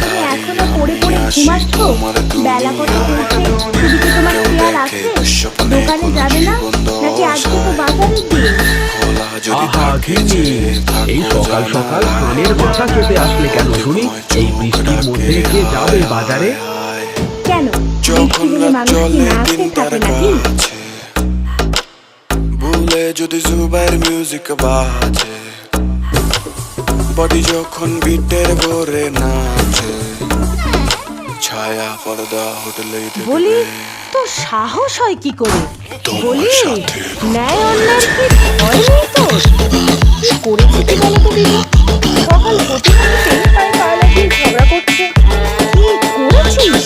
তুমি এখনো পড়ে পড়ে ঘুমাচ্ছ? বেলা কত হয়েছে, শুধু কি তোমার খেয়াল আছে? দোকানে যাবে না নাকি আজকে তো বাজারের দিন? আহা গিন্নি, এই সকাল সকাল কানের মাথা চেপে আসলে কেন শুনি? এই বৃষ্টির মধ্যে কে যাবে বাজারে? কেন বৃষ্টি হলে মানুষ কি না খেয়ে থাকে নাকি? ভুলে যদি জুবাইর মিউজিক বাজে, বডি যখন বিটের ভরে নাচে, ছায়া পর্দা হোটেলেই বলি দেখবে তো সাহস হয় কি করে? তোমার বলি সাথে। ন্যায় অন্যায় কি ভয় নেই তোর? কি করেছি কি বলো তো দিদি? সকাল হতে হতে তাই পায়ে লাগিয়ে ঝগড়া করছে। কি করেছিস?